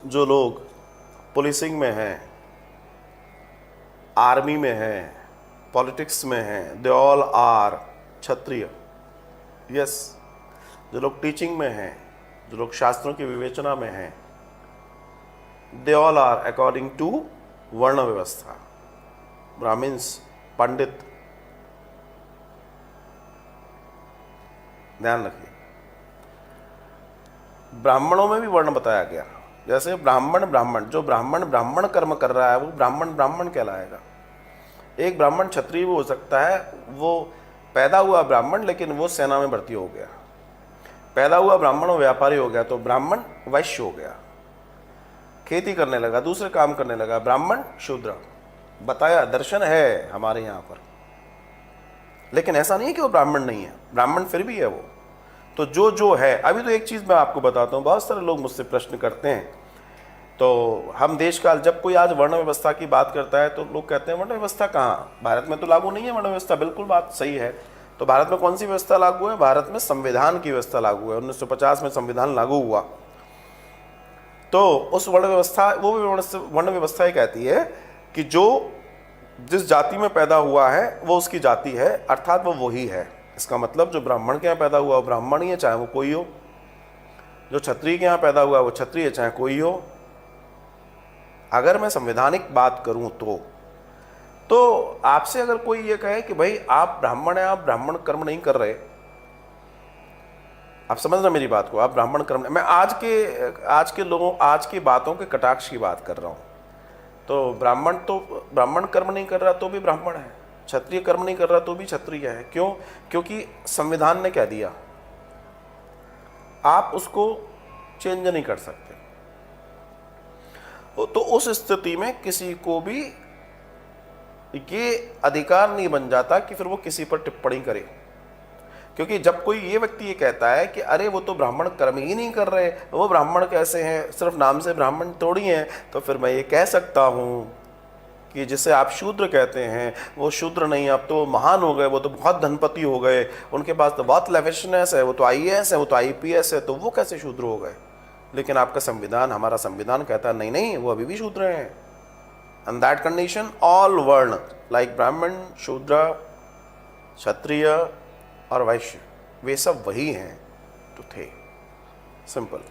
जो लोग पुलिसिंग में हैं, आर्मी में हैं, पॉलिटिक्स में हैं, they all are Kshatriya. Yes, जो लोग टीचिंग में हैं, जो लोग शास्त्रों की विवेचना में हैं, they all are according to वर्ण व्यवस्था। ब्राह्मण्स, पंडित, ध्यान रखिए, ब्राह्मणों में भी वर्ण बताया गया। जैसे ब्राह्मण जो ब्राह्मण कर्म कर रहा है वो ब्राह्मण कहलाएगा। एक ब्राह्मण क्षत्रिय भी हो सकता है, वो पैदा हुआ ब्राह्मण लेकिन वो सेना में भर्ती हो गया। पैदा हुआ ब्राह्मण वो व्यापारी हो गया तो ब्राह्मण वैश्य हो गया। खेती करने लगा, दूसरे काम करने लगा, ब्राह्मण शूद्र। बताया, दर्शन है हमारे यहाँ पर। लेकिन ऐसा नहीं है कि वो ब्राह्मण नहीं है, ब्राह्मण फिर भी है वो। तो जो है, अभी तो एक चीज़ मैं आपको बताता हूँ, बहुत सारे लोग मुझसे प्रश्न करते हैं। तो हम देश काल, जब कोई आज वर्ण व्यवस्था की बात करता है तो लोग कहते हैं वर्ण व्यवस्था कहाँ, भारत में तो लागू नहीं है वर्ण व्यवस्था। बिल्कुल बात सही है। तो भारत में कौन सी व्यवस्था लागू है? भारत में संविधान की व्यवस्था लागू है। 1950 में संविधान लागू हुआ। तो उस वर्ण व्यवस्था, वो वर्ण व्यवस्था ये कहती है कि जो जिस जाति में पैदा हुआ है वो उसकी जाति है, अर्थात वो वही है। इसका मतलब जो ब्राह्मण के यहाँ पैदा हुआ वो ब्राह्मण ही है, चाहे वो कोई हो। जो क्षत्रिय के यहाँ पैदा हुआ वो क्षत्रिय है, चाहे कोई हो। अगर मैं संवैधानिक बात करूं तो आपसे अगर कोई ये कहे कि भाई आप ब्राह्मण हैं, आप ब्राह्मण कर्म नहीं कर रहे, आप समझ रहे मेरी बात को, आप ब्राह्मण कर्म, मैं आज के लोगों, आज की बातों के कटाक्ष की बात कर रहा हूं। तो ब्राह्मण कर्म नहीं कर रहा तो भी ब्राह्मण है, क्षत्रिय कर्म नहीं कर रहा तो भी क्षत्रिय है। क्यों? क्योंकि संविधान ने कह दिया, आप उसको चेंज नहीं कर सकते। तो उस स्थिति में किसी को भी ये अधिकार नहीं बन जाता कि फिर वो किसी पर टिप्पणी करे। क्योंकि जब कोई ये व्यक्ति ये कहता है कि अरे वो तो ब्राह्मण कर्म ही नहीं कर रहे, वो ब्राह्मण कैसे हैं, सिर्फ नाम से ब्राह्मण थोड़ी हैं, तो फिर मैं ये कह सकता हूँ कि जिसे आप शूद्र कहते हैं वो शूद्र नहीं, अब तो वो महान हो गए, वो तो बहुत धनपति हो गए, उनके पास तो बहुत लेविशनेस है, वो तो IAS है, वो तो IPS है, तो वो कैसे शूद्र हो गए? लेकिन आपका संविधान, हमारा संविधान कहता है नहीं नहीं, वो अभी भी शूद्र हैं। एंड दैट कंडीशन ऑल वर्ण लाइक ब्राह्मण, शूद्र, क्षत्रिय और वैश्य, वे सब वही हैं जो थे। सिंपल।